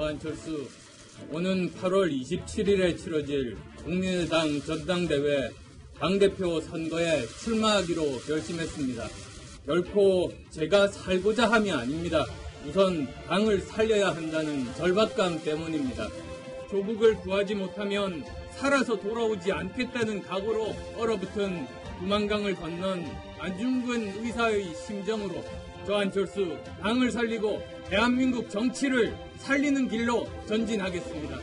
안철수 오는 8월 27일에 치러질 국민의당 전당대회 당대표 선거에 출마하기로 결심했습니다. 결코 제가 살고자 함이 아닙니다. 우선 당을 살려야 한다는 절박감 때문입니다. 조국을 구하지 못하면 살아서 돌아오지 않겠다는 각오로 얼어붙은 두만강을 건넌 안중근 의사의 심정으로 저 안철수 당을 살리고 대한민국 정치를 살리는 길로 전진하겠습니다.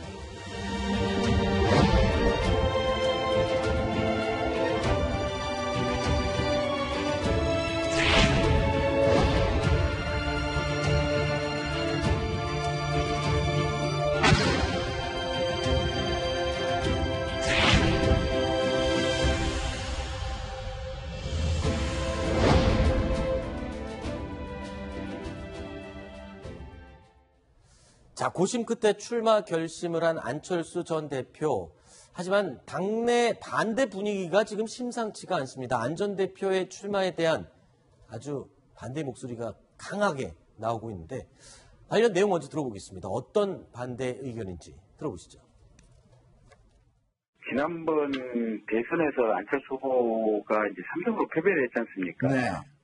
자, 고심 끝에 출마 결심을 한 안철수 전 대표. 하지만 당내 반대 분위기가 지금 심상치가 않습니다. 안 전 대표의 출마에 대한 아주 반대 목소리가 강하게 나오고 있는데 관련 내용 먼저 들어보겠습니다. 어떤 반대 의견인지 들어보시죠. 지난번 대선에서 안철수 후보가 이제 3등으로 패배를 했지 않습니까? 네.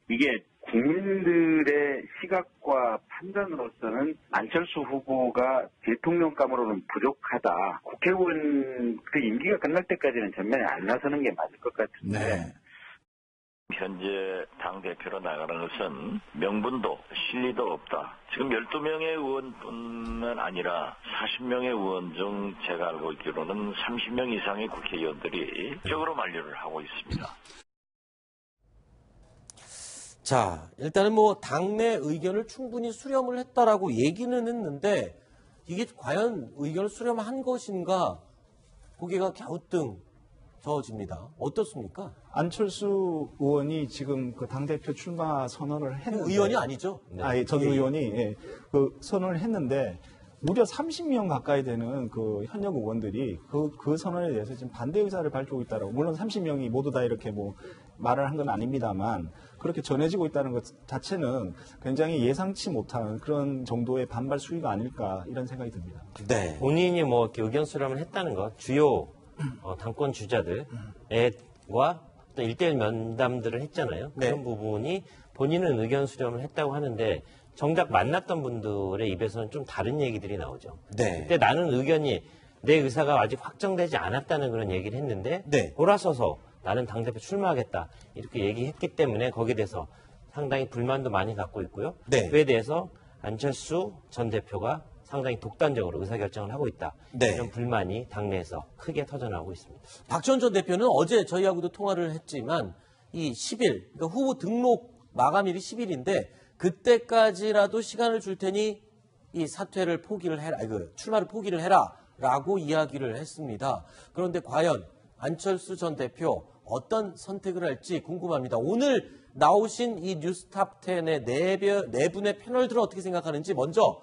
이게 국민들의 시각과 판단으로서는 안철수 후보가 대통령감으로는 부족하다. 국회의원 그 임기가 끝날 때까지는 전면에 안 나서는 게 맞을 것 같은데. 네. 현재 당대표로 나가는 것은 명분도 실리도 없다. 지금 12명의 의원뿐만 아니라 40명의 의원 중 제가 알고 있기로는 30명 이상의 국회의원들이 적으로 만류를 하고 있습니다. 자, 일단은 뭐 당내 의견을 충분히 수렴을 했다라고 얘기는 했는데 이게 과연 의견을 수렴한 것인가 고개가 갸우뚱져집니다. 어떻습니까? 안철수 의원이 지금 그 당대표 출마 선언을 했는데 의원이 아니죠? 네. 전 의원이 그 선언을 했는데 무려 30명 가까이 되는 그 현역 의원들이 그 선언에 대해서 지금 반대 의사를 밝히고 있다라고. 물론 30명이 모두 다 이렇게 뭐 말을 한 건 아닙니다만 그렇게 전해지고 있다는 것 자체는 굉장히 예상치 못한 그런 정도의 반발 수위가 아닐까 이런 생각이 듭니다. 네. 본인이 뭐 이렇게 의견 수렴을 했다는 것, 주요 당권 주자들과 또 1대1 면담들을 했잖아요. 네. 그런 부분이 본인은 의견 수렴을 했다고 하는데 정작 만났던 분들의 입에서는 좀 다른 얘기들이 나오죠. 네. 그때 나는 의견이 내 의사가 아직 확정되지 않았다는 그런 얘기를 했는데 네. 돌아서서 나는 당대표 출마하겠다 이렇게 얘기했기 때문에 거기에 대해서 상당히 불만도 많이 갖고 있고요. 네. 그에 대해서 안철수 전 대표가 상당히 독단적으로 의사결정을 하고 있다. 네. 이런 불만이 당내에서 크게 터져나오고 있습니다. 박지원 전 대표는 어제 저희하고도 통화를 했지만 이 10일, 그러니까 후보 등록 마감일이 10일인데 그때까지라도 시간을 줄 테니 이 사퇴를 포기를 해라, 출마를 포기를 해라라고 이야기를 했습니다. 그런데 과연 안철수 전 대표 어떤 선택을 할지 궁금합니다. 오늘 나오신 이 뉴스탑10의 네 분의 패널들은 어떻게 생각하는지 먼저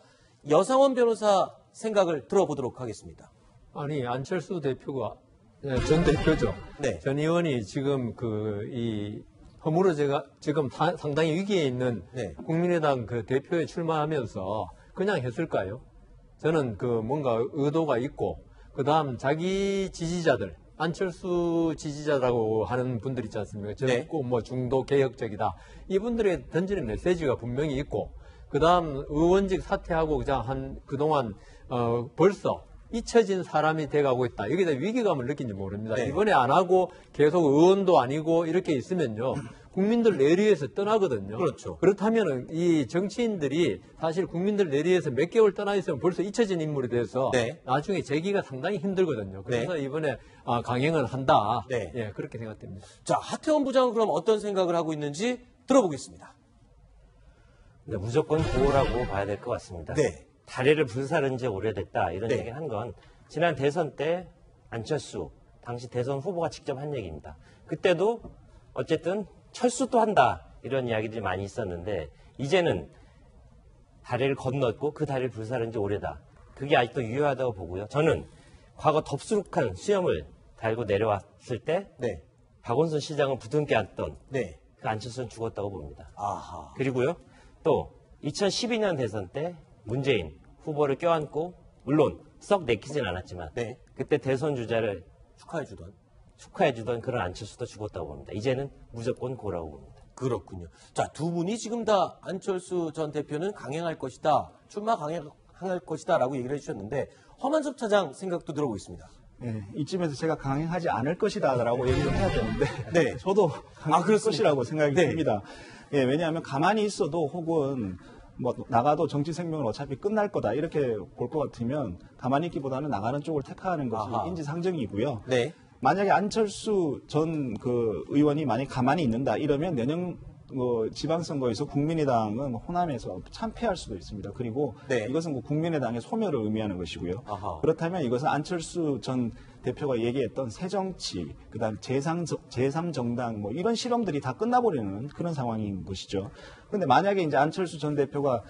여상원 변호사 생각을 들어보도록 하겠습니다. 아니, 안철수 대표가, 전 대표죠. 네. 전 의원이 지금 허물어져가 지금 상당히 위기에 있는 네. 국민의당 그 대표에 출마하면서 그냥 했을까요? 저는 뭔가 의도가 있고, 그 다음 자기 지지자들, 안철수 지지자라고 하는 분들 있지 않습니까? 젊고 뭐 중도 개혁적이다. 이분들의 던지는 메시지가 분명히 있고, 그 다음 의원직 사퇴하고 그냥 그동안 벌써 잊혀진 사람이 돼가고 있다. 여기다 위기감을 느낀지 모릅니다. 네. 이번에 안 하고 계속 의원도 아니고 이렇게 있으면요. 국민들 내리에서 떠나거든요. 그렇죠. 그렇다면 이 정치인들이 사실 국민들 내리에서 몇 개월 떠나 있으면 벌써 잊혀진 인물이 돼서 네. 나중에 재기가 상당히 힘들거든요. 그래서 네. 이번에 강행을 한다. 네. 예, 그렇게 생각됩니다. 자, 하태원 부장은 그럼 어떤 생각을 하고 있는지 들어보겠습니다. 근데 무조건 보호라고 봐야 될 것 같습니다. 네. 다리를 불사른 지 오래됐다 이런 네. 얘기를 한 건 지난 대선 때 안철수 당시 대선 후보가 직접 한 얘기입니다. 그때도 어쨌든 철수도 한다 이런 이야기들이 많이 있었는데 이제는 다리를 건넜고 그 다리를 불사른 지 오래다. 그게 아직도 유효하다고 보고요. 저는 과거 덥수룩한 수염을 달고 내려왔을 때 네. 박원순 시장을 부둥켜 안던 네. 그 안철수는 죽었다고 봅니다. 아하. 그리고요. 또 2012년 대선 때 문재인 후보를 껴안고 물론 썩 내키진 않았지만 네. 그때 대선 주자를 축하해주던 그런 안철수도 죽었다고 봅니다. 이제는 무조건 고라고 봅니다. 그렇군요. 자, 두 분이 지금 다 안철수 전 대표는 강행할 것이다. 출마 강행할 것이다. 라고 얘기를 해주셨는데 허만섭 차장 생각도 들어보겠습니다. 네, 이쯤에서 제가 강행하지 않을 것이다라고 얘기를 해야 되는데 네. 저도 강행할 그렇습니까? 것이라고 생각이 네. 듭니다. 예, 왜냐하면 가만히 있어도 혹은 뭐 나가도 정치 생명은 어차피 끝날 거다 이렇게 볼 것 같으면 가만히 있기보다는 나가는 쪽을 택하는 것이 아하. 인지상정이고요. 네. 만약에 안철수 전 그 의원이 만약 가만히 있는다 이러면 내년 지방선거에서 국민의당은 호남에서 참패할 수도 있습니다. 그리고 네. 이것은 국민의당의 소멸을 의미하는 것이고요. 아하. 그렇다면 이것은 안철수 전 대표가 얘기했던 새정치, 그다음 제3정당 뭐 이런 실험들이 다 끝나버리는 그런 상황인 것이죠. 그런데 만약에 이제 안철수 전 대표가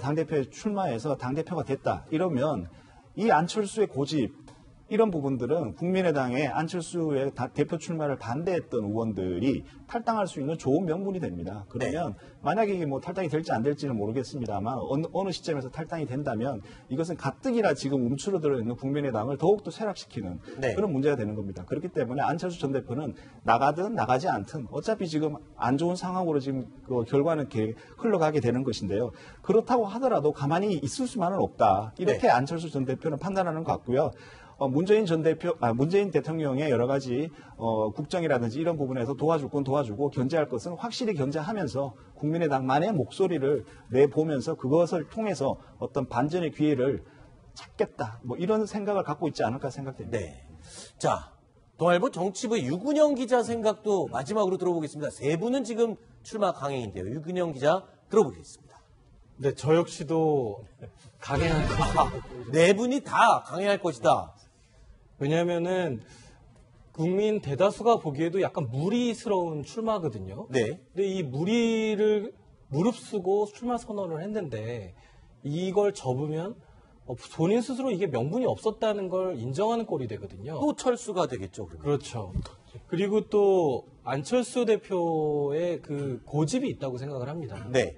당대표에 출마해서 당대표가 됐다 이러면 이 안철수의 고집 이런 부분들은 국민의당의 안철수의 대표 출마를 반대했던 의원들이 탈당할 수 있는 좋은 명분이 됩니다. 그러면 만약에 이게 뭐 탈당이 될지 안 될지는 모르겠습니다만 어느 시점에서 탈당이 된다면 이것은 가뜩이나 지금 움츠러들어 있는 국민의당을 더욱더 쇠락시키는 그런 문제가 되는 겁니다. 그렇기 때문에 안철수 전 대표는 나가든 나가지 않든 어차피 지금 안 좋은 상황으로 지금 그 결과는 흘러가게 되는 것인데요. 그렇다고 하더라도 가만히 있을 수만은 없다. 이렇게 안철수 전 대표는 판단하는 것 같고요. 문재인 대통령의 여러 가지 국정이라든지 이런 부분에서 도와줄 건 도와주고 견제할 것은 확실히 견제하면서 국민의당만의 목소리를 내보면서 그것을 통해서 어떤 반전의 기회를 찾겠다. 뭐 이런 생각을 갖고 있지 않을까 생각됩니다. 네. 자, 동아일보 정치부의 유근영 기자 생각도 마지막으로 들어보겠습니다. 세 분은 지금 출마 강행인데요. 유근영 기자 들어보겠습니다. 네, 저 역시도 강행할 것이다. 네 분이 다 강행할 것이다. 왜냐하면은 국민 대다수가 보기에도 약간 무리스러운 출마거든요. 네. 근데 이 무리를 무릅쓰고 출마 선언을 했는데 이걸 접으면 본인 스스로 이게 명분이 없었다는 걸 인정하는 꼴이 되거든요. 또 철수가 되겠죠. 그러면. 그렇죠. 그리고 또 안철수 대표의 그 고집이 있다고 생각을 합니다. 네.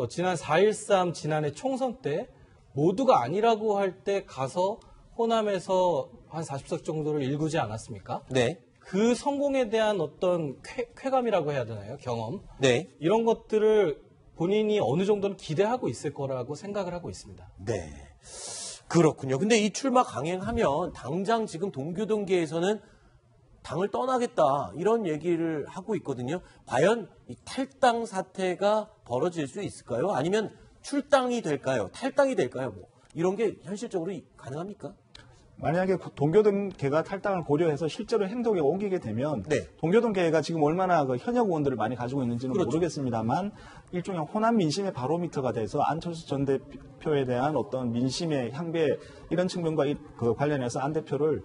지난 4.13 지난해 총선 때 모두가 아니라고 할 때 가서 호남에서 한 40석 정도를 일구지 않았습니까? 네. 그 성공에 대한 어떤 쾌감이라고 해야 되나요? 경험. 네. 이런 것들을 본인이 어느 정도는 기대하고 있을 거라고 생각을 하고 있습니다. 네. 그렇군요. 근데 이 출마 강행하면 당장 지금 동교동계에서는 당을 떠나겠다 이런 얘기를 하고 있거든요. 과연 이 탈당 사태가 벌어질 수 있을까요? 아니면 출당이 될까요? 탈당이 될까요? 뭐 이런 게 현실적으로 가능합니까? 만약에 동교동계가 탈당을 고려해서 실제로 행동에 옮기게 되면 네. 동교동계가 지금 얼마나 그 현역 의원들을 많이 가지고 있는지는 그렇죠. 모르겠습니다만 일종의 호남 민심의 바로미터가 돼서 안철수 전 대표에 대한 어떤 민심의 향배 이런 측면과 그 관련해서 안 대표를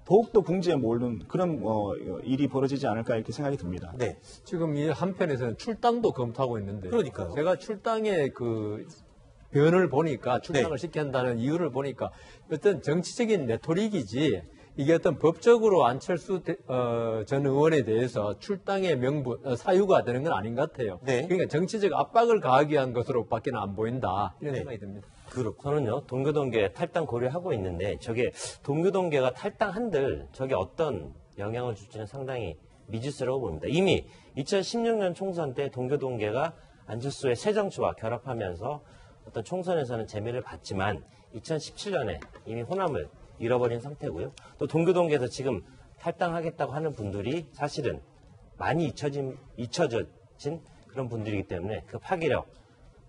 더욱더 궁지에 몰는 그런 일이 벌어지지 않을까 이렇게 생각이 듭니다. 네. 지금 이 한편에서는 출당도 검토하고 있는데. 그러니까요. 제가 출당의 그 변을 보니까 출당을 시켜야 한다는 이유를 보니까 어떤 정치적인 레토릭이지 이게 어떤 법적으로 안철수 전 의원에 대해서 출당의 명분, 사유가 되는 건 아닌 것 같아요. 네. 그러니까 정치적 압박을 가하기 위한 것으로밖에 안 보인다. 이런 생각이 듭니다. 저는요, 동교동계 탈당 고려하고 있는데, 저게 동교동계가 탈당한들, 저게 어떤 영향을 줄지는 상당히 미지수라고 봅니다. 이미 2016년 총선 때 동교동계가 안철수의 새정치와 결합하면서 어떤 총선에서는 재미를 봤지만, 2017년에 이미 호남을 잃어버린 상태고요. 또 동교동계에서 지금 탈당하겠다고 하는 분들이 사실은 많이 잊혀진 그런 분들이기 때문에 그 파괴력,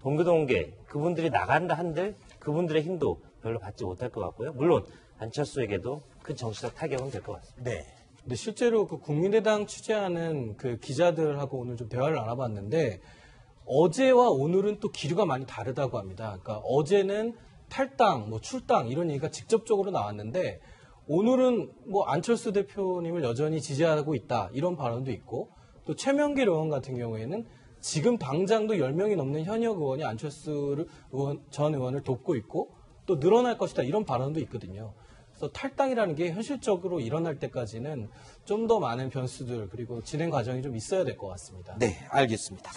동교동계 그분들이 나간다 한들 그분들의 힘도 별로 받지 못할 것 같고요. 물론 안철수에게도 큰 정치적 타격은 될 것 같습니다. 네. 근데 실제로 그 국민의당 취재하는 그 기자들하고 오늘 좀 대화를 나눠봤는데 어제와 오늘은 또 기류가 많이 다르다고 합니다. 그러니까 어제는 탈당, 뭐 출당 이런 얘기가 직접적으로 나왔는데 오늘은 뭐 안철수 대표님을 여전히 지지하고 있다 이런 발언도 있고 또 최명길 의원 같은 경우에는 지금 당장도 10명이 넘는 현역 의원이 안철수 전 의원을 돕고 있고 또 늘어날 것이다 이런 발언도 있거든요. 그래서 탈당이라는 게 현실적으로 일어날 때까지는 좀 더 많은 변수들 그리고 진행 과정이 좀 있어야 될 것 같습니다. 네, 알겠습니다.